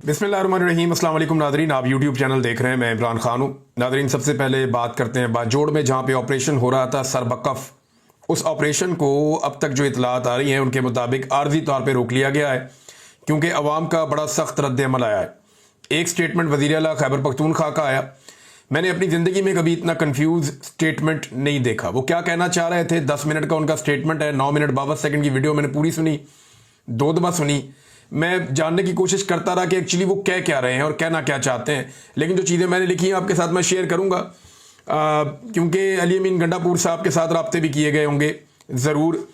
बिस्मिल्लाहिर्रहमानिर्रहीम। अस्सलाम वालेकुम नादरीन, आप यूट्यूब चैनल देख रहे हैं। मैं इमरान खान हूँ। नादरीन, सबसे पहले बात करते हैं बाजोड़ में जहाँ पे ऑपरेशन हो रहा था सरबकफ। उस ऑपरेशन को अब तक जो इतलात आ रही हैं उनके मुताबिक आर्जी तौर पर रोक लिया गया है क्योंकि अवाम का बड़ा सख्त रद्द-ए-अमल आया है। एक स्टेटमेंट वज़ीर आला खैबर पख्तूनख्वा का आया। मैंने अपनी ज़िंदगी में कभी इतना कंफ्यूज स्टेटमेंट नहीं देखा। वो क्या कहना चाह रहे थे, 10 मिनट का उनका स्टेटमेंट है, 9 मिनट 52 सेकंड की वीडियो मैंने पूरी सुनी, 2 दफ़ा सुनी। मैं जानने की कोशिश करता रहा कि एक्चुअली वो कह क्या रहे हैं और कहना क्या चाहते हैं, लेकिन जो चीज़ें मैंने लिखी हैं आपके साथ मैं शेयर करूँगा क्योंकि अली अमीन गंडापुर साहब के साथ रब्ते भी किए गए होंगे ज़रूर।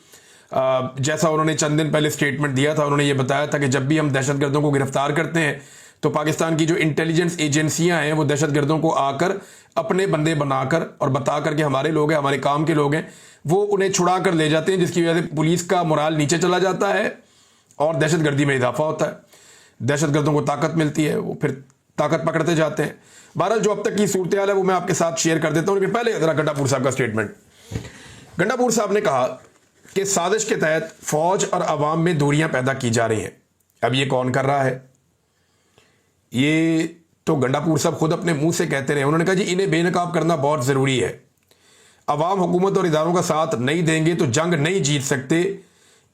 जैसा उन्होंने चंद दिन पहले स्टेटमेंट दिया था, उन्होंने ये बताया था कि जब भी हम दहशतगर्दों को गिरफ्तार करते हैं तो पाकिस्तान की जो इंटेलिजेंस एजेंसियां हैं वो दहशतगर्दों को आकर अपने बंदे बनाकर और बता कर के हमारे लोग हैं, हमारे काम के लोग हैं, वो उन्हें छुड़ा कर ले जाते हैं, जिसकी वजह से पुलिस का मोराल नीचे चला जाता है और दहशतगर्दी में इजाफा होता है। दहशतगर्दों को ताकत मिलती है, वो फिर ताकत पकड़ते जाते हैं। बहरहाल जो अब तक की सूरत हाल है वो मैं आपके साथ शेयर कर देता हूँ, लेकिन पहले जरा गंडापुर साहब का स्टेटमेंट। गंडापुर साहब ने कहा कि साजिश के तहत फौज और अवाम में दूरियां पैदा की जा रही हैं। अब ये कौन कर रहा है? ये तो गंडापुर साहब खुद अपने मुंह से कहते रहे। उन्होंने कहा जी इन्हें बेनकाब करना बहुत ज़रूरी है। अवाम हुकूमत और इदारों का साथ नहीं देंगे तो जंग नहीं जीत सकते।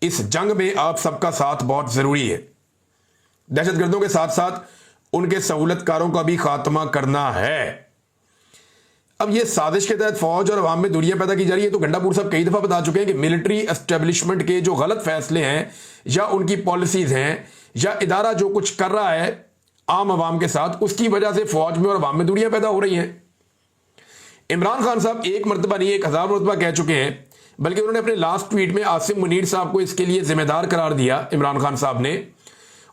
इस जंग में आप सबका साथ बहुत ज़रूरी है। दहशतगर्दों के साथ साथ उनके सहूलतकारों का भी खात्मा करना है। अब ये साजिश के तहत फौज और अवाम में दूरियां पैदा की जा रही है, तो गंडापुर साहब कई दफ़ा बता चुके हैं कि मिलिट्री एस्टेब्लिशमेंट के जो गलत फैसले हैं या उनकी पॉलिसीज़ हैं या इदारा जो कुछ कर रहा है आम आवाम के साथ, उसकी वजह से फौज में और अवाम में दूरियां पैदा हो रही हैं। इमरान खान साहब एक मरतबा नहीं 1000 मरतबा कह चुके हैं, बल्कि उन्होंने अपने लास्ट ट्वीट में आसिम मुनीर साहब को इसके लिए जिम्मेदार करार दिया इमरान खान साहब ने,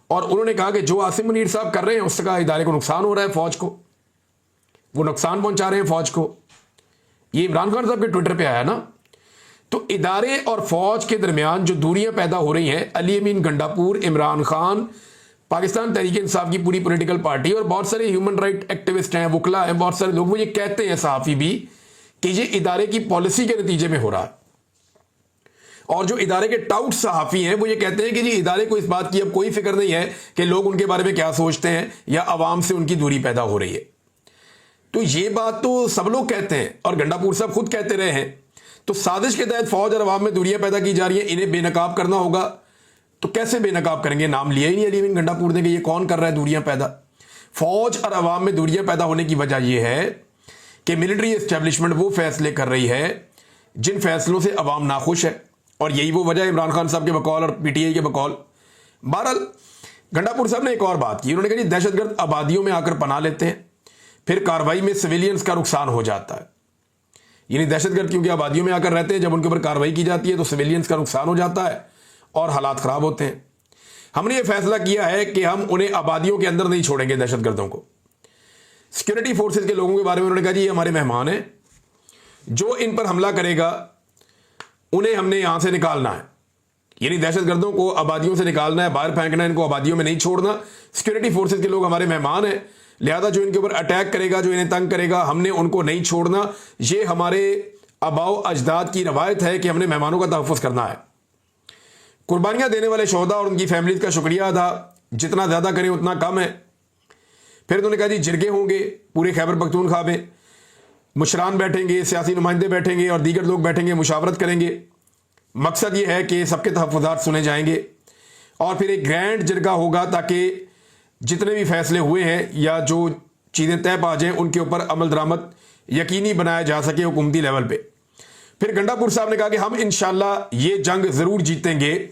और उन्होंने कहा कि जो आसिम मुनीर साहब कर रहे हैं उसका इदारे को नुकसान हो रहा है, फौज को वो नुकसान पहुंचा रहे हैं फौज को। ये इमरान खान साहब के ट्विटर पे आया ना। तो इदारे और फौज के दरमियान जो दूरियां पैदा हो रही हैं, अली अमीन गंडापुर, इमरान खान, पाकिस्तान तहरीक इंसाफ की पूरी पॉलिटिकल पार्टी और बहुत सारे ह्यूमन राइट एक्टिविस्ट हैं, वकला हैं, बहुत सारे लोग, वो ये कहते हैं, सहाफ़ी भी, कि ये इदारे की पॉलिसी के नतीजे में हो रहा है। और जो इदारे के टाउट सहाफ़ी हैं वो ये कहते हैं कि जी इदारे को इस बात की अब कोई फिक्र नहीं है कि लोग उनके बारे में क्या सोचते हैं या अवाम से उनकी दूरी पैदा हो रही है। तो ये बात तो सब लोग कहते हैं और गंडापुर साहब खुद कहते रहे हैं। तो साजिश के तहत फौज और अवाम में दूरियां पैदा की जा रही हैं, इन्हें बेनकाब करना होगा। तो कैसे बेनकाब करेंगे? नाम लिया ही नहीं अली अमीन गंडापुर ने कि ये कौन कर रहा है दूरियां पैदा। फौज और अवाम में दूरियां पैदा होने की वजह यह है कि मिलिट्री एस्टेब्लिशमेंट वो फैसले कर रही है जिन फैसलों से अवाम नाखुश है, और यही वो वजह है इमरान खान साहब के बकौल और पीटीआई के बकौल। बहरहाल गंडापुर साहब ने एक और बात की। उन्होंने कहा जी दहशतगर्द आबादियों में आकर पनाह लेते हैं, फिर कार्रवाई में सिविलियंस का नुकसान हो जाता है। यानी दहशतगर्द क्योंकि आबादियों में आकर रहते हैं, जब उनके ऊपर कार्रवाई की जाती है तो सिविलियंस का नुकसान हो जाता है और हालात ख़राब होते हैं। हमने ये फैसला किया है कि हम उन्हें आबादियों के अंदर नहीं छोड़ेंगे दहशतगर्दों को। सिक्योरिटी फोर्सेज के लोगों के बारे में उन्होंने कहा जी ये हमारे मेहमान हैं, जो इन पर हमला करेगा उन्हें हमने यहां से निकालना है। यानी दहशतगर्दों को आबादियों से निकालना है, बाहर फेंकना है, इनको आबादियों में नहीं छोड़ना। सिक्योरिटी फोर्सेज के लोग हमारे मेहमान हैं, लिहाजा जो इनके ऊपर अटैक करेगा, जो इन्हें तंग करेगा, हमने उनको नहीं छोड़ना। ये हमारे आबाओ अजदाद की रवायत है कि हमने मेहमानों का तहफ़्फ़ुज़ करना है। कुर्बानियां देने वाले शोहदा और उनकी फैमिलीज का शुक्रिया अदा जितना ज़्यादा करें उतना कम है। फिर उन्होंने कहा जी जिरगे होंगे पूरे खैबर पख्तूनख्वा में, मुशरान बैठेंगे, सियासी नुमाइंदे बैठेंगे और दीगर लोग बैठेंगे, मुशावरत करेंगे। मकसद ये है कि सबके तहफ़्फ़ुज़ात सुने जाएंगे और फिर एक ग्रैंड जिरगा होगा ताकि जितने भी फैसले हुए हैं या जो चीज़ें तय पा जाएँ उनके ऊपर अमल दरामद यकीनी बनाया जा सके हुकूमती लेवल पे। फिर गंडापुर साहब ने कहा कि हम इंशाल्लाह ये जंग ज़रूर जीतेंगे।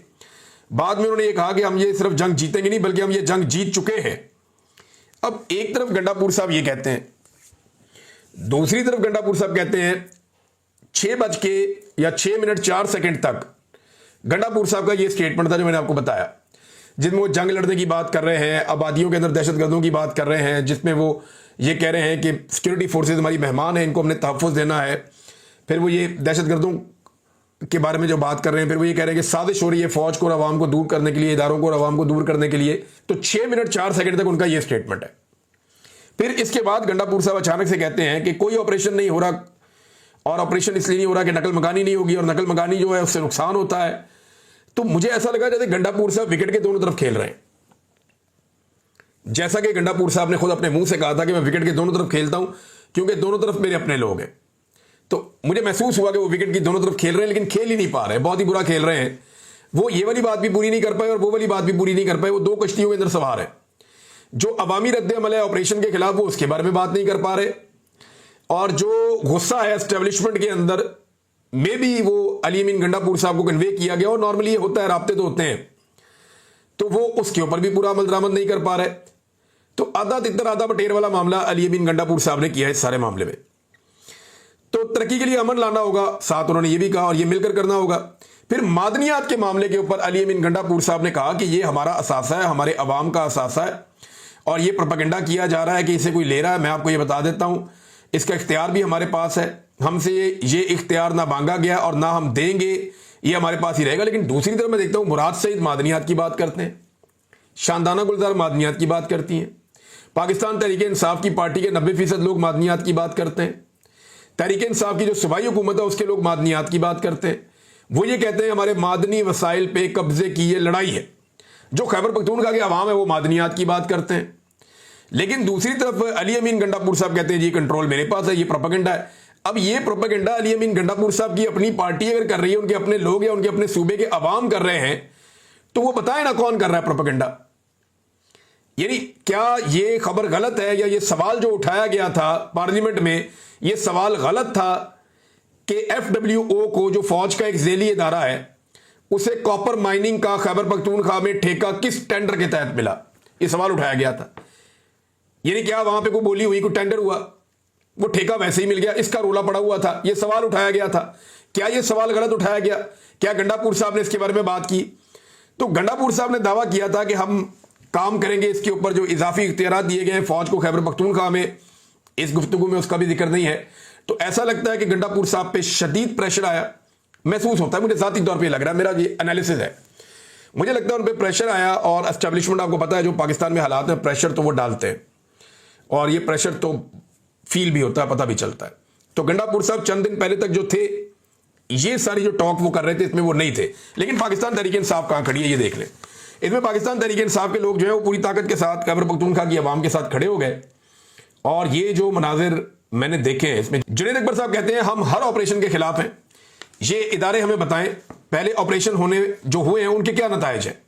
बाद में उन्होंने ये कहा कि हम ये सिर्फ जंग जीतेंगे नहीं बल्कि हम ये जंग जीत चुके हैं। अब एक तरफ गंडापुर साहब ये कहते हैं, दूसरी तरफ गंडापुर साहब कहते हैं 6:04 तक गंडापुर साहब का ये स्टेटमेंट था जो मैंने आपको बताया, जिसमें वो जंग लड़ने की बात कर रहे हैं, आबादियों के अंदर दहशतगर्दों की बात कर रहे हैं, जिसमें वो ये कह रहे हैं कि सिक्योरिटी फोर्सेज हमारी मेहमान हैं, इनको हमने तहफ़्फ़ुज़ देना है। फिर वो ये दहशतगर्दों के बारे में जो बात कर रहे हैं, फिर वो ये कह रहे हैं कि साजिश हो रही है फौज को और अवाम को दूर करने के लिए, इदारों को और अवाम को दूर करने के लिए। तो 6:04 तक उनका ये स्टेटमेंट है। फिर इसके बाद गंडापुर साहब अचानक से कहते हैं कि कोई ऑपरेशन नहीं हो रहा, और ऑपरेशन इसलिए नहीं हो रहा कि नकल मकानी नहीं होगी, और नकल मकानी जो है उससे नुकसान होता है। तो मुझे ऐसा लगा जैसे गंडापुर साहब विकेट के दोनों तरफ खेल रहे हैं। जैसा कि गंडापुर साहब ने खुद अपने मुंह से कहा था कि मैं विकेट के दोनों तरफ खेलता हूं क्योंकि दोनों तरफ मेरे अपने लोग हैं, तो मुझे महसूस हुआ कि वो विकेट की दोनों तरफ खेल रहे हैं लेकिन खेल ही नहीं पा रहे, बहुत ही बुरा खेल रहे हैं। वो ये वाली बात भी पूरी नहीं कर पाए और वो वाली बात भी पूरी नहीं कर पाए। वो दो कश्तियों के अंदर सवार है। जो अवामी रद्द-ए-अमल है ऑपरेशन के खिलाफ, वो उसके बारे में बात नहीं कर पा रहे, और जो गुस्सा है एस्टेब्लिशमेंट के अंदर में भी वो अली अमीन गंडापुर साहब को कन्वे किया गया, और नॉर्मली ये होता है, राब्ते तो होते हैं, तो वो उसके ऊपर भी पूरा अमल दरामद नहीं कर पा रहे। तो आधा तितर आधा बटेर वाला मामला अली अमीन गंडापुर साहब ने किया है इस सारे मामले में। तो तरक्की के लिए अमन लाना होगा, साथ उन्होंने ये भी कहा, और ये मिलकर करना होगा। फिर मादनियात के मामले के ऊपर अली अमीन गंडापुर साहब ने कहा कि ये हमारा असासा है, हमारे अवाम का असासा है, और ये प्रोपेगेंडा किया जा रहा है कि इसे कोई ले रहा है। मैं आपको ये बता देता हूं, इसका इख्तियार भी हमारे पास है, हमसे ये इख्तियार ना मांगा गया और ना हम देंगे, ये हमारे पास ही रहेगा। लेकिन दूसरी तरफ मैं देखता हूं मुराद सईद मादनियात की बात करते हैं, शानदाना गुलजार मादनियात की बात करती हैं, पाकिस्तान तहरीक इंसाफ की पार्टी के 90% लोग मादनियात की बात करते हैं, तहरीक इंसाफ की जो सूबाई हुकूमत है उसके लोग मादनियात की बात करते हैं। वो ये कहते हैं हमारे मादनी वसाइल पे कब्जे की ये लड़ाई है। जो खैबर पख्तूनख्वा के अवाम है वो मादनियात की बात करते हैं। लेकिन दूसरी तरफ अली अमीन गंडापुर साहब कहते हैं जी कंट्रोल मेरे पास है, ये प्रोपेगेंडा है। अब ये प्रोपेगेंडा अली अमीन गंडापुर साहब की अपनी पार्टी अगर कर रही है, उनके अपने लोग या उनके अपने सूबे के अवाम कर रहे हैं, तो वो बताए ना कौन कर रहा है प्रोपेगेंडा। यानी क्या ये खबर गलत है, या ये सवाल जो उठाया गया था पार्लियामेंट में, ये सवाल गलत था कि FWO को, जो फौज का एक झेली इदारा है, उसे कॉपर माइनिंग का खैबर पख्तूनख्वा में ठेका किस टेंडर के तहत मिला, ये सवाल उठाया गया था। यानी क्या वहां पे कोई बोली हुई, कोई टेंडर हुआ, वो ठेका वैसे ही मिल गया, इसका रोला पड़ा हुआ था, ये सवाल उठाया गया था। क्या ये सवाल गलत उठाया गया? क्या गंडापुर साहब ने इसके बारे में बात की? तो गंडापुर साहब ने दावा किया था कि हम काम करेंगे इसके ऊपर, जो इजाफी इख्तियारात दिए गए हैं फौज को खैबर पख्तूनख्वा में, इस गुफ्तगू में उसका भी जिक्र नहीं है। तो ऐसा लगता है कि गंडापुर साहब पे शदीद प्रेशर आया, महसूस होता है, मुझे जाती तौर पे लग रहा है, मेरा ये एनालिसिस है, मुझे लगता है उन पर प्रेशर आया। और एस्टेब्लिशमेंट, आपको पता है जो पाकिस्तान में हालात है, प्रेशर तो वो डालते हैं, और ये प्रेशर तो फील भी होता है, पता भी चलता है। तो गंडापुर साहब चंद दिन पहले तक जो थे, ये सारी जो टॉक वो कर रहे थे, इसमें वो नहीं थे। लेकिन पाकिस्तान तहरीक इंसाफ कहां खड़ी है ये देख लें। इसमें पाकिस्तान तहरीक इंसाफ के लोग जो है वो पूरी ताकत के साथ खैबर पख्तूनख्वा की आवाम के साथ खड़े हो गए। और ये जो मनाजिर मैंने देखे हैं, इसमें जुनैद अकबर साहब कहते हैं हम हर ऑपरेशन के खिलाफ हैं, ये इदारे हमें बताएं पहले ऑपरेशन होने जो हुए हैं उनके क्या नताइज है।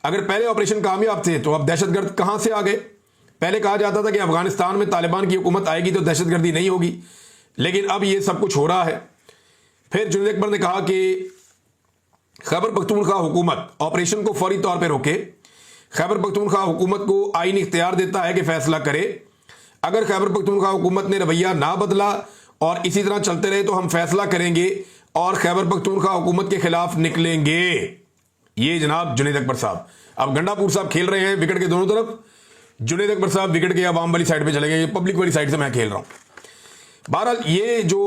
अगर पहले ऑपरेशन कामयाब थे तो अब दहशतगर्द कहां से आ गए? पहले कहा जाता था कि अफगानिस्तान में तालिबान की हुकूमत आएगी तो दहशतगर्दी नहीं होगी, लेकिन अब ये सब कुछ हो रहा है। फिर जुनैद अकबर ने कहा कि खैबर पख्तूनख्वा हुकूमत ऑपरेशन को फौरी तौर पर रोके। खैबर पख्तूनख्वा हुकूमत को आईनी इख्तियार देता है कि फैसला करे। अगर खैबर पख्तूनख्वा हुकूमत ने रवैया ना बदला और इसी तरह चलते रहे तो हम फैसला करेंगे और खैबर पख्तूनख्वा हुकूमत के खिलाफ निकलेंगे। ये जनाब जुनैद अकबर साहब। अब गंडापुर साहब खेल रहे हैं विकेट के दोनों तरफ, जुनैद अकबर साहब विकेट के अवाम वाली साइड पे चले गए, पब्लिक वाली साइड से मैं खेल रहा हूं। बहरहाल ये जो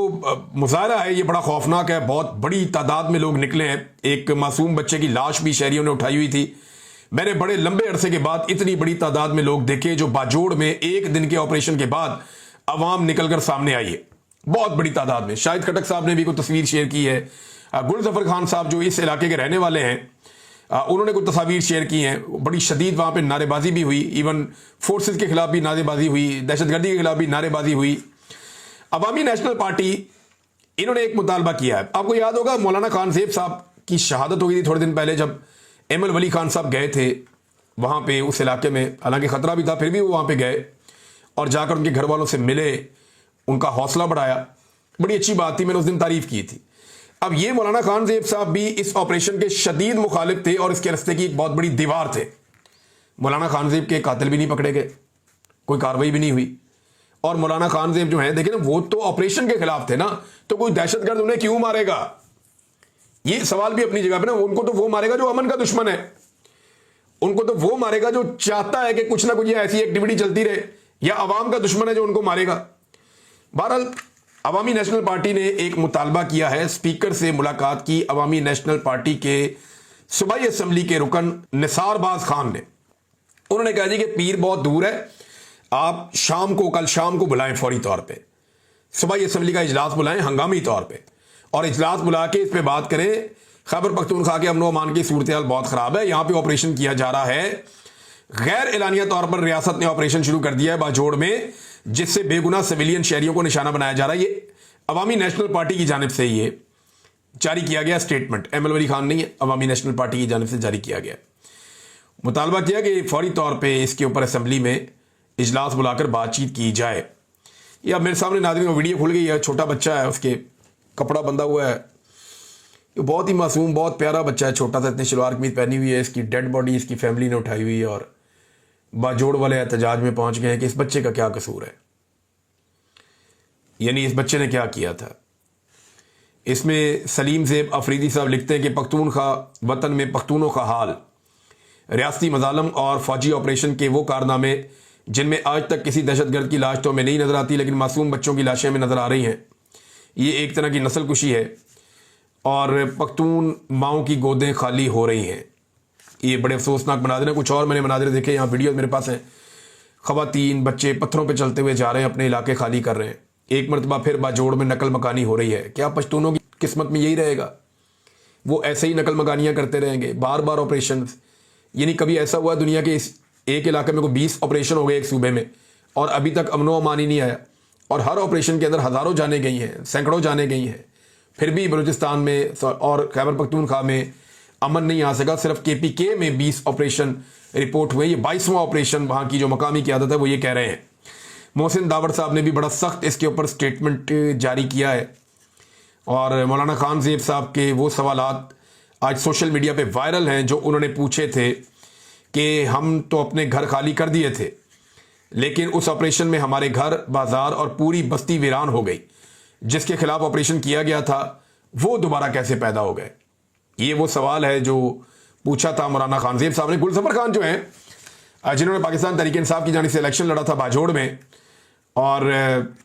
मुजाहरा है ये बड़ा खौफनाक है, बहुत बड़ी तादाद में लोग निकले हैं। एक मासूम बच्चे की लाश भी शहरियों ने उठाई हुई थी। मैंने बड़े लंबे अरसे के बाद इतनी बड़ी तादाद में लोग देखे जो बाजोड़ में एक दिन के ऑपरेशन के बाद अवाम निकलकर सामने आई है, बहुत बड़ी तादाद में। शाहिद खटक साहब ने भी कोई तस्वीर शेयर की है, गुलजफर खान साहब जो इस इलाके के रहने वाले हैं उन्होंने कुछ तस्वीर शेयर की हैं। बड़ी शदीद वहां पे नारेबाजी भी हुई, इवन फोर्सेस के खिलाफ भी नारेबाजी हुई, दहशतगर्दी के खिलाफ भी नारेबाजी हुई। अवामी नेशनल पार्टी इन्होंने एक मुतालबा किया है। आपको याद होगा मौलाना खान ज़ेब साहब की शहादत हो गई थी थोड़े दिन पहले, जब एमल वली खान साहब गए थे वहां पे उस इलाके में, हालांकि खतरा भी था फिर भी वो वहां पे गए और जाकर उनके घर वालों से मिले, उनका हौसला बढ़ाया। बड़ी अच्छी बात थी, मैंने उस दिन तारीफ की थी। अब ये मौलाना खान ज़ेब साहब भी इस ऑपरेशन के शदीद मुखालिफ थे और इसके रास्ते की एक बहुत बड़ी दीवार थे। मौलाना खान ज़ेब के कातिल भी नहीं पकड़े गए, कोई कार्रवाई भी नहीं हुई। और मौलाना खान ज़ेब जो है देखिए ना, वो तो ऑपरेशन के खिलाफ थे ना, तो कोई दहशतगर्द उन्हें क्यों मारेगा? ये सवाल भी अपनी जगह पे ना। उनको तो वो मारेगा जो अमन का दुश्मन है, उनको तो वो मारेगा जो चाहता है कि कुछ ना कुछ ऐसी एक्टिविटी चलती रहे, या अवाम का दुश्मन है जो उनको मारेगा। बहरहाल अवामी नेशनल पार्टी ने एक मुतालबा किया है, स्पीकर से मुलाकात की अवामी नेशनल पार्टी के सूबाई असम्बली के रुकन निसारबाज खान ने। उन्होंने कहा जी कि पीर बहुत दूर है, आप शाम को, कल शाम को बुलाएं फौरी तौर पे, सूबाई असम्बली का इजलास बुलाएं हंगामी तौर पे, और इजलास बुला के इस पे बात करें। खैबर पख्तूनख्वा के अमन व अमान की सूरत हाल बहुत ख़राब है, यहाँ पे ऑपरेशन किया जा रहा है, गैर एलानिया तौर पर रियासत ने ऑपरेशन शुरू कर दिया है बाजोड़ में, जिससे बेगुनाह सिविलियन शहरियों को निशाना बनाया जा रहा है। ये अवामी नेशनल पार्टी की जानिब से ये जारी किया गया स्टेटमेंट, एमएल वली खान नहीं है, अवामी नेशनल पार्टी की जानिब से जारी किया गया। मुतालबा किया कि फौरी तौर पर इसके ऊपर असम्बली में इजलास बुलाकर बातचीत की जाए। ये अब मेरे सामने नाज़रीन को वीडियो खुल गई है, छोटा बच्चा है, उसके कपड़ा बंधा हुआ है, ये बहुत ही मासूम बहुत प्यारा बच्चा है, छोटा सा, इतनी शलवार कमीज पहनी हुई है। इसकी डेड बॉडी इसकी फैमिली ने उठाई हुई है और बाजोड़ वाले एहतजाज में पहुंच गए हैं कि इस बच्चे का क्या कसूर है, यानी इस बच्चे ने क्या किया था। इसमें सलीम ज़ेब अफरीदी साहब लिखते हैं कि पख्तूनख्वा वतन में पख्तूनों का हाल, रियासती मजालम और फौजी ऑपरेशन के वो कारनामे जिनमें आज तक किसी दहशतगर्द की लाश तो हमें नहीं नज़र आती, लेकिन मासूम बच्चों की लाशें हमें नज़र आ रही हैं। ये एक तरह की नस्ल कुशी है और पख्तून माओं की गोदें खाली हो रही हैं। ये बड़े अफसोसनाक मनाजिर हैं। कुछ और मैंने मनाजिर देखे, यहाँ वीडियो मेरे पास हैं, ख़वातीन बच्चे पत्थरों पे चलते हुए जा रहे हैं, अपने इलाके खाली कर रहे हैं। एक मरतबा फिर बाजोड़ में नकल मकानी हो रही है। क्या पश्तूनों की किस्मत में यही रहेगा? वो ऐसे ही नकल मकानियाँ करते रहेंगे, बार बार ऑपरेशन। यानी कभी ऐसा हुआ दुनिया के इस एक इलाके में को 20 ऑपरेशन हो गए एक सूबे में और अभी तक अमनो अमान ही नहीं आया, और हर ऑपरेशन के अंदर हज़ारों जाने गई हैं, सैकड़ों जाने गई हैं, फिर भी बलूचिस्तान में और खैबर पख्तूनख्वा में अमन नहीं आ सका। सिर्फ KPK में 20 ऑपरेशन रिपोर्ट हुए, ये 22वां ऑपरेशन वहाँ की जो मकामी क़यादत है वो ये कह रहे हैं। मोहसिन दावड़ साहब ने भी बड़ा सख्त इसके ऊपर स्टेटमेंट जारी किया है और मौलाना खान ज़ेब साहब के वो सवालात आज सोशल मीडिया पे वायरल हैं जो उन्होंने पूछे थे कि हम तो अपने घर खाली कर दिए थे, लेकिन उस ऑपरेशन में हमारे घर, बाजार और पूरी बस्ती वीरान हो गई। जिसके खिलाफ ऑपरेशन किया गया था वो दोबारा कैसे पैदा हो गए? ये वो सवाल है जो पूछा था मौलाना खान ज़ेब साहब ने। गुलज़फ़र खान जो हैं, जिन्होंने पाकिस्तान तहरीक इंसाफ की जानिब से इलेक्शन लड़ा था बाजोड़ में, और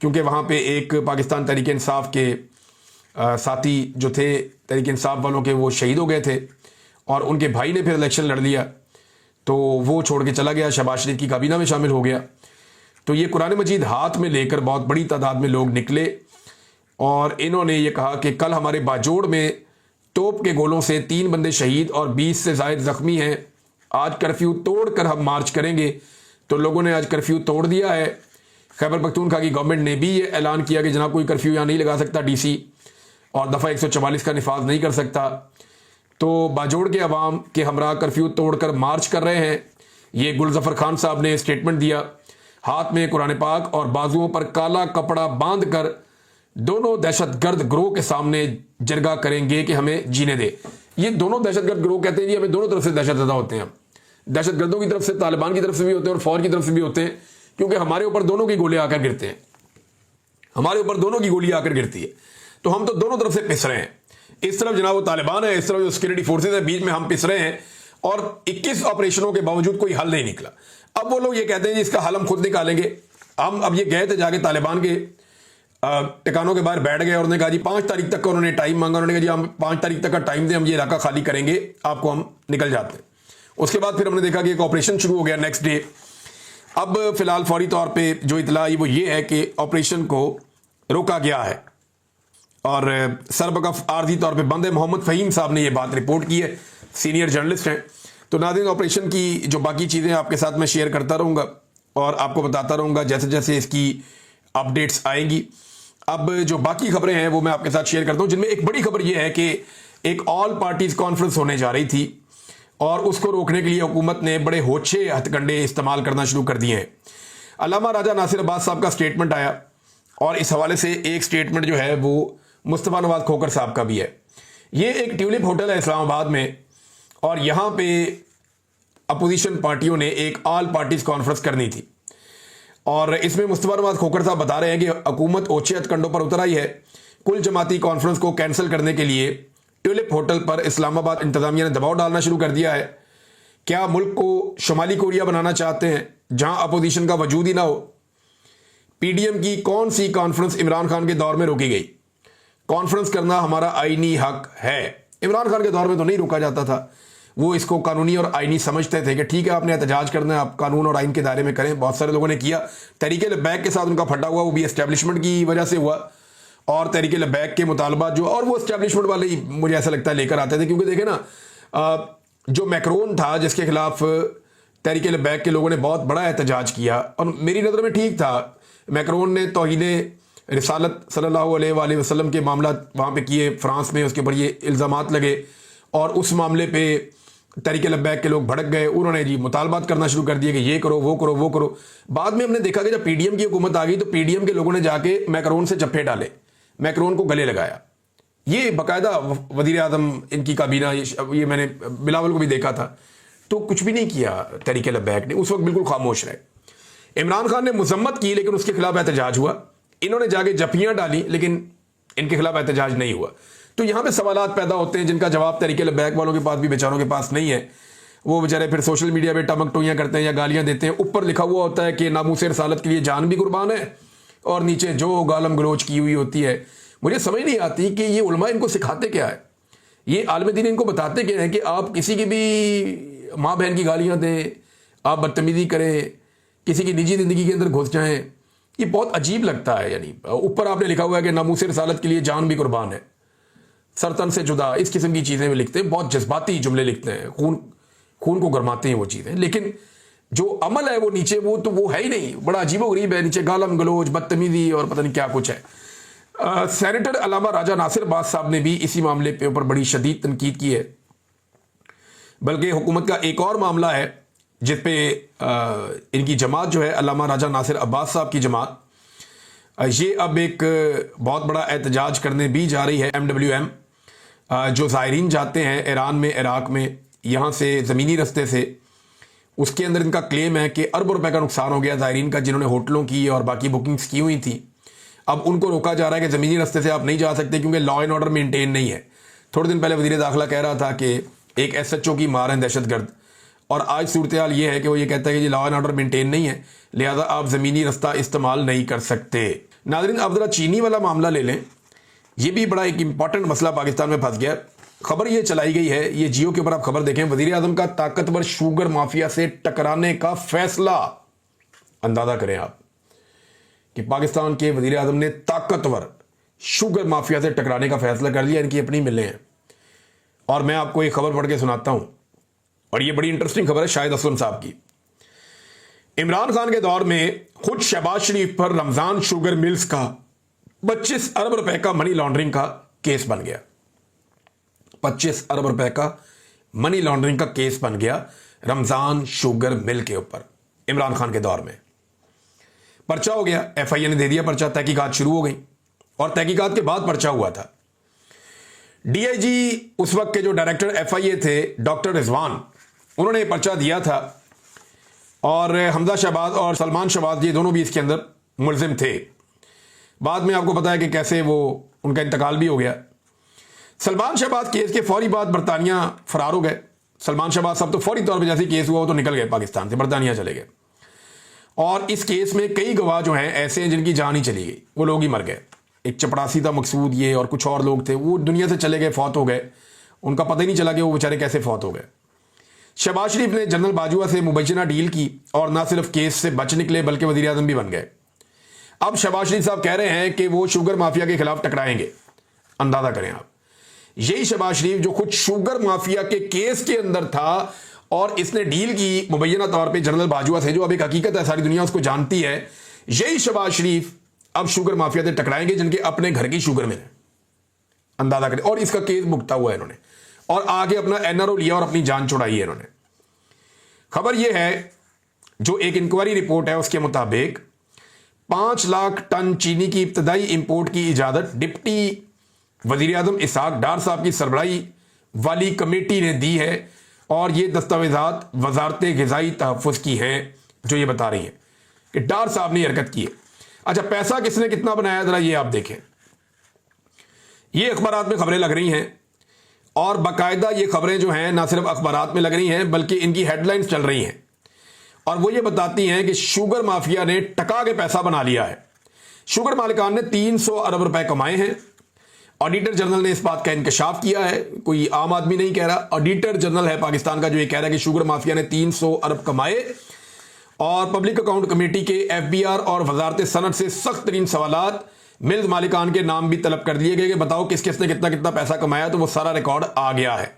क्योंकि वहाँ पे एक पाकिस्तान तहरीक इंसाफ के साथी जो थे तहरीक इंसाफ वालों के, वो शहीद हो गए थे और उनके भाई ने फिर इलेक्शन लड़ लिया, तो वो छोड़ के चला गया, शहबाज शरीफ की काबीना में शामिल हो गया। तो ये कुरान मजीद हाथ में लेकर बहुत बड़ी तादाद में लोग निकले और इन्होंने ये कहा कि कल हमारे बाजोड़ में तोप के गोलों से 3 बंदे शहीद और 20 से ज़ायद ज़ख्मी हैं। आज कर्फ्यू तोड़ कर हम मार्च करेंगे। तो लोगों ने आज कर्फ्यू तोड़ दिया है। खैबर पख्तूनख्वा की गवर्नमेंट ने भी ये ऐलान किया कि जनाब कोई कर्फ्यू यहाँ नहीं लगा सकता, DC और दफ़ा 144 का निफाज नहीं कर सकता। तो बाजोड़ के अवाम के हमरा कर्फ्यू तोड़कर मार्च कर रहे हैं। ये गुलज़फ़र खान साहब ने स्टेटमेंट दिया, हाथ में कुरान पाक और बाजुओं पर काला कपड़ा बांध कर दोनों दहशतगर्द गिरोह के सामने जरगा करेंगे कि हमें जीने दे। ये दोनों दहशतगर्द गिरोह कहते हैं जी हमें दोनों तरफ से दहशतज़दा होते हैं। दहशतगर्दों की तरफ से, तालिबान की तरफ से भी होते हैं और फौज की तरफ से भी होते हैं, क्योंकि हमारे ऊपर दोनों की गोलियां आकर गिरते हैं, हमारे ऊपर दोनों की गोलियां आकर गिरती है। तो हम तो दोनों तरफ से पिस रहे हैं। इस तरफ जनाब वो तालिबान है, इस तरफ जो सिक्योरिटी फोर्सेज है, बीच में हम पिस रहे हैं और 21 ऑपरेशनों के बावजूद कोई हल नहीं निकला। अब वो लोग ये कहते हैं जी इसका हल हम खुद निकालेंगे। हम अब ये गए थे जाके तालिबान के ठिकानों के बाहर बैठ गए और उन्होंने कहा जी 5 तारीख तक का उन्होंने टाइम मांगा। उन्होंने कहा जी हम 5 तारीख तक का टाइम दें, हम ये इलाका खाली करेंगे, आपको हम निकल जाते हैं। उसके बाद फिर हमने देखा कि एक ऑपरेशन शुरू हो गया नेक्स्ट डे। अब फिलहाल फौरी तौर पे जो इतला आई वो ये है कि ऑपरेशन को रोका गया है और सरबकफ आर्जी तौर पे बंदे मोहम्मद फ़हीम साहब ने ये बात रिपोर्ट की है, सीनियर जर्नलिस्ट हैं। तो नाज़रीन ऑपरेशन की जो बाकी चीज़ें आपके साथ मैं शेयर करता रहूँगा और आपको बताता रहूँगा जैसे जैसे इसकी अपडेट्स आएंगी। अब जो बाकी खबरें हैं वो मैं आपके साथ शेयर करता हूँ, जिनमें एक बड़ी खबर ये है कि एक ऑल पार्टीज कॉन्फ्रेंस होने जा रही थी और उसको रोकने के लिए हुकूमत ने बड़े होच्छे हथकंडे इस्तेमाल करना शुरू कर दिए हैं। अल्लामा राजा नासिर अब्बास साहब का स्टेटमेंट आया और इस हवाले से एक स्टेटमेंट जो है वो मुस्तफ़ा नवाज खोखर साहब का भी है। ये एक ट्यूलिप होटल है इस्लामाबाद में और यहाँ पे अपोजिशन पार्टियों ने एक ऑल पार्टीज कॉन्फ्रेंस करनी थी और इसमें मुस्तफ़ा नवाज खोखर साहब बता रहे हैं कि हुकूमत ओछे हथकंडों पर उतर आई है। कुल जमाती कॉन्फ्रेंस को कैंसिल करने के लिए ट्यूलिप होटल पर इस्लामाबाद इंतजामिया ने दबाव डालना शुरू कर दिया है। क्या मुल्क को शुमाली कोरिया बनाना चाहते हैं जहां अपोजिशन का वजूद ही ना हो? PDM की कौन सी कॉन्फ्रेंस इमरान खान के दौर में रोकी गई? कॉन्फ्रेंस करना हमारा आईनी हक है। इमरान खान के दौर में तो नहीं रोका जाता था, वो इसको कानूनी और आईनी समझते थे कि ठीक है आपने एहतजाज करना है, आप कानून और आइन के दायरे में करें। बहुत सारे लोगों ने किया। तहरीक लब्बैक के साथ उनका फटा हुआ वो भी एस्टेब्लिशमेंट की वजह से हुआ और तहरीक लब्बैक के मुतालबात जो और वो एस्टेब्लिशमेंट वाले ही मुझे ऐसा लगता है लेकर आते थे, क्योंकि देखे ना जो मैक्रोन था जिसके खिलाफ तहरीक लब्बैक के लोगों ने बहुत बड़ा एहतजाज किया और मेरी नज़र में ठीक था। मैक्रोन ने तौहीन रिसालत सल्लल्लाहु अलैहि वसल्लम के मामला वहाँ पे किए फ्रांस में, उसके ऊपर ये इल्ज़ामात लगे और उस मामले पे तहरीक लब्बैक के लोग भड़क गए। उन्होंने जी मुतालबात करना शुरू कर दिए कि ये करो वो करो वो करो। बाद में हमने देखा कि जब पीडीएम की हुकूमत आ गई तो पीडीएम के लोगों ने जाके मैक्रोन से जफ्फे डाले, मैक्रोन को गले लगाया। ये बाकायदा वज़ीर आज़म इनकी काबीना, ये मैंने बिलावल को भी देखा था, तो कुछ भी नहीं किया तहरीक लब्बैक ने, उस वक्त बिल्कुल खामोश रहे। इमरान खान ने मजम्मत की लेकिन उसके खिलाफ एहतजाज हुआ, इन्होंने जाके जफियां डाली लेकिन इनके खिलाफ एहतजाज नहीं हुआ। तो यहां पे सवालात पैदा होते हैं जिनका जवाब तहरीक लब्बैक वालों के पास भी बेचारों के पास नहीं है। वो बेचारे फिर सोशल मीडिया पे टमक टोइयां करते हैं या गालियां देते हैं। ऊपर लिखा हुआ होता है कि नामूसे रसालत के लिए जान भी कुर्बान है और नीचे जो गालम गलोच की हुई होती है। मुझे समझ नहीं आती कि ये उलमा इनको सिखाते क्या है, ये आलिम दीन इनको बताते क्या है कि आप किसी की भी माँ बहन की गालियां दें, आप बदतमीजी करें, किसी की निजी जिंदगी के अंदर घुस जाएं। ये बहुत अजीब लगता है। यानी ऊपर आपने लिखा हुआ है कि नामूसे रसालत के लिए जान भी कुर्बान है, सरतन से जुदा, इस किस्म की चीज़ें भी लिखते हैं, बहुत जज्बाती जुमले लिखते हैं, खून को गरमाते हैं वो चीज़ें। लेकिन जो अमल है वो नीचे वो है ही नहीं, बड़ा अजीबो गरीब है। नीचे गालम गलोच, बदतमीजी और पता नहीं क्या कुछ है। सेनेटर अल्लामा राजा नासिर अब्बास साहब ने भी इसी मामले पे ऊपर बड़ी शदीद तनकीद की है। बल्कि हुकूमत का एक और मामला है जिस पे इनकी जमात जो है अल्लामा राजा नासिर अब्बास साहब की जमात, ये अब एक बहुत बड़ा एहतजाज करने भी जा रही है। MWM जो ज़ायरीन जाते हैं ईरान में, इराक में, यहाँ से ज़मीनी रस्ते से, उसके अंदर इनका क्लेम है कि अरबों रुपए का नुकसान हो गया ज़ायरीन का, जिन्होंने होटलों की और बाकी बुकिंग्स की हुई थी। अब उनको रोका जा रहा है कि ज़मीनी रस्ते से आप नहीं जा सकते क्योंकि लॉ एंड ऑर्डर मेंटेन नहीं है। थोड़े दिन पहले वज़ीर दाखिला कह रहा था कि एक SHO की मार है दहशतगर्द, और आज सूरत हाल ये है कि वो ये कहता है कि लॉ एंड ऑर्डर मेंटेन नहीं है, लिहाजा आप ज़मीनी रास्ता इस्तेमाल नहीं कर सकते। नाज़रीन, अब ज़रा चीनी वाला मामला ले लें। ये भी बड़ा एक इंपॉर्टेंट मसला पाकिस्तान में फंस गया। खबर ये चलाई गई है, ये जियो के ऊपर आप खबर देखें, वज़ीर आज़म का ताकतवर शुगर माफिया से टकराने का फैसला। अंदाज़ा करें आप कि पाकिस्तान के वज़ीर आज़म ने ताकतवर शुगर माफिया से टकराने का फैसला कर लिया। इनकी अपनी मिलें हैं और मैं आपको एक खबर पढ़ के सुनाता हूं, और ये बड़ी इंटरेस्टिंग खबर है शाहिद असलम साहब की। इमरान खान के दौर में खुद शहबाज शरीफ पर रमजान शुगर मिल्स का 25 अरब रुपए का मनी लॉन्ड्रिंग का केस बन गया। 25 अरब रुपए का मनी लॉन्ड्रिंग का केस बन गया रमजान शुगर मिल के ऊपर। इमरान खान के दौर में पर्चा हो गया, FIA ने दे दिया पर्चा, तहकीकात शुरू हो गई और तहकीकात के बाद पर्चा हुआ था। DIG उस वक्त के जो डायरेक्टर FIA थे डॉक्टर रिजवान, उन्होंने पर्चा दिया था और हमजा शहबाज और सलमान शहबाज ये दोनों भी इसके अंदर मुलजिम थे। बाद में आपको पता है कि कैसे वो उनका इंतकाल भी हो गया। सलमान शहबाज केस के फौरी बाद बरतानिया फरार हो गए। सलमान शहबाज साहब तो फौरी तौर पे जैसे केस हुआ वो तो निकल गए पाकिस्तान से, बरतानिया चले गए। और इस केस में कई गवाह जो हैं ऐसे हैं जिनकी जान ही चली गई, वो लोग ही मर गए। एक चपड़ासी था मकसूद, ये और कुछ और लोग थे, वो दुनिया से चले गए, फौत हो गए। उनका पता ही नहीं चला कि वो बेचारे कैसे फौत हो गए। शहबाज शरीफ ने जनरल बाजुआ से मुबैना डील की और ना सिर्फ केस से बच निकले बल्कि वज़ीर आज़म भी बन गए। अब शहबाज शरीफ साहब कह रहे हैं कि वो शुगर माफिया के खिलाफ टकराएंगे। अंदाजा करें आप, यही शहबाज शरीफ जो खुद शुगर माफिया के केस के अंदर था और इसने डील की मुबैना तौर पे जनरल बाजुआ से, जो अब एक हकीकत है, सारी दुनिया उसको जानती है, यही शहबाज शरीफ अब शुगर माफिया से टकराएंगे जिनके अपने घर की शुगर में है। अंदाजा करें। और इसका केस भुगता हुआ है इन्होंने और आगे अपना NRO लिया और अपनी जान छुड़ाई है इन्होंने। खबर यह है, जो एक इंक्वायरी रिपोर्ट है उसके मुताबिक 5 लाख टन चीनी की इब्तदाई इंपोर्ट की इजाजत डिप्टी वजीर आजम इसहाक डार साहब की सरबराही वाली कमेटी ने दी है और ये दस्तावेजात वजारत ग़िज़ाई तहफ़्फ़ुज़ की हैं जो ये बता रही हैं कि डार साहब ने हरकत की है। अच्छा, पैसा किसने कितना बनाया, जरा ये आप देखें। ये अखबारात में खबरें लग रही हैं और बाकायदा ये खबरें जो हैं ना सिर्फ अखबारात में लग रही हैं बल्कि इनकी हेडलाइंस चल रही हैं और वो ये बताती हैं कि शुगर माफिया ने टका के पैसा बना लिया है। शुगर मालिकान ने 300 अरब रुपए कमाए हैं। ऑडिटर जनरल ने इस बात का इंकशाफ किया है, कोई आम आदमी नहीं कह रहा, ऑडिटर जनरल है पाकिस्तान का जो ये कह रहा है कि शुगर माफिया ने 300 अरब कमाए। और पब्लिक अकाउंट कमेटी के FBR और वजारत सनत से सख्त तरीन सवालात मिल्स मालिकान के नाम भी तलब कर दिए गए कि बताओ किस किसने कितना कितना पैसा कमाया, तो वो सारा रिकॉर्ड आ गया है।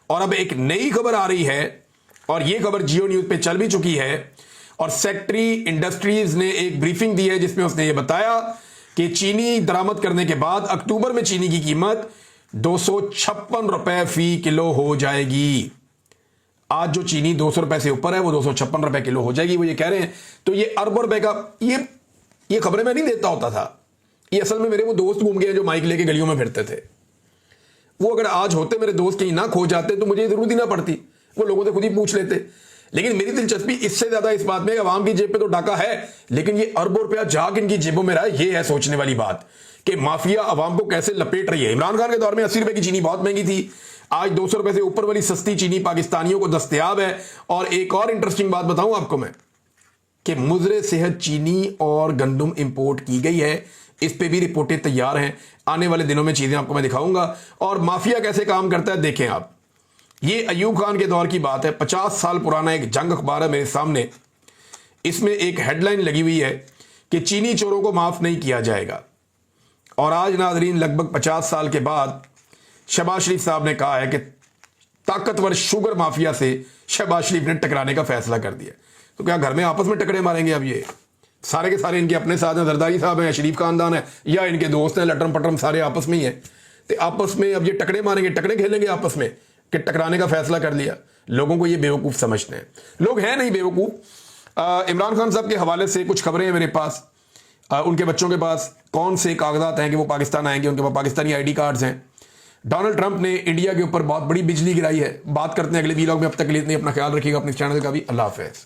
और अब एक नई खबर आ रही है और ये खबर जियो न्यूज पे चल भी चुकी है और सेक्रेटरी इंडस्ट्रीज ने एक ब्रीफिंग दी है जिसमें उसने ये बताया कि चीनी दरामद करने के बाद अक्टूबर में चीनी की कीमत 256 रुपए फी किलो हो जाएगी। आज जो चीनी 200 रुपए से ऊपर है वो 256 रुपए किलो हो जाएगी, वो ये कह रहे हैं। तो ये अरबों रुपए का ये खबरें मैं नहीं देता होता था, ये असल में मेरे वो दोस्त घूम गए जो माइक लेके गलियों में फिरते थे। वो अगर आज होते मेरे दोस्त कहीं ना खो जाते तो मुझे जरूरत ही ना पड़ती, वो लोगों से खुद ही पूछ लेते। लेकिन मेरी दिलचस्पी इससे ज्यादा इस बात में अवाम की जेब पे तो डाका है, लेकिन ये अरबों रुपया जाग इनकी जेबों में रहा है। ये है सोचने वाली बात कि माफिया अवाम को कैसे लपेट रही है। इमरान खान के दौर में 80 रुपए की चीनी बहुत महंगी थी, आज 200 रुपए से ऊपर वाली सस्ती चीनी पाकिस्तानियों को दस्तयाब है। और एक और इंटरेस्टिंग बात बताऊं आपको मैं कि मुजरे सेहत चीनी और गंदम इंपोर्ट की गई है, इस पे भी रिपोर्टें तैयार हैं। आने वाले दिनों में चीजें आपको मैं दिखाऊंगा और माफिया कैसे काम करता है देखें आप। ये अयूब खान के दौर की बात है, 50 साल पुराना एक जंग अखबार है मेरे सामने। इसमें एक हेडलाइन लगी हुई है कि चीनी चोरों को माफ नहीं किया जाएगा। और आज नाजरीन लगभग 50 साल के बाद शहबाज शरीफ साहब ने कहा है कि ताकतवर शुगर माफिया से शहबाज शरीफ ने टकराने का फैसला कर दिया। तो क्या घर में आपस में टकरे मारेंगे अब? ये सारे के सारे इनके अपने साथ हैं, जरदारी साहब हैं, शरीफ खानदान है या इनके दोस्त हैं, लटरम पटरम सारे आपस में ही हैं। तो आपस में अब ये टकरे मारेंगे, टकरे खेलेंगे आपस में कि टकराने का फैसला कर लिया। लोगों को ये बेवकूफ़ समझते हैं, लोग हैं नहीं बेवकूफ़। इमरान खान साहब के हवाले से कुछ खबरें हैं मेरे पास। उनके बच्चों के पास कौन से कागजात हैं कि वो पाकिस्तान आएंगे, उनके पास पाकिस्तानी ID कार्ड्स हैं। डोनाल्ड ट्रंप ने इंडिया के ऊपर बहुत बड़ी बिजली गिराई है। बात करते हैं अगले वीलॉग में। अब तक के लिए इतना ही, अपना ख्याल रखिएगा, अपने चैनल का भी। अल्लाह हाफिज़।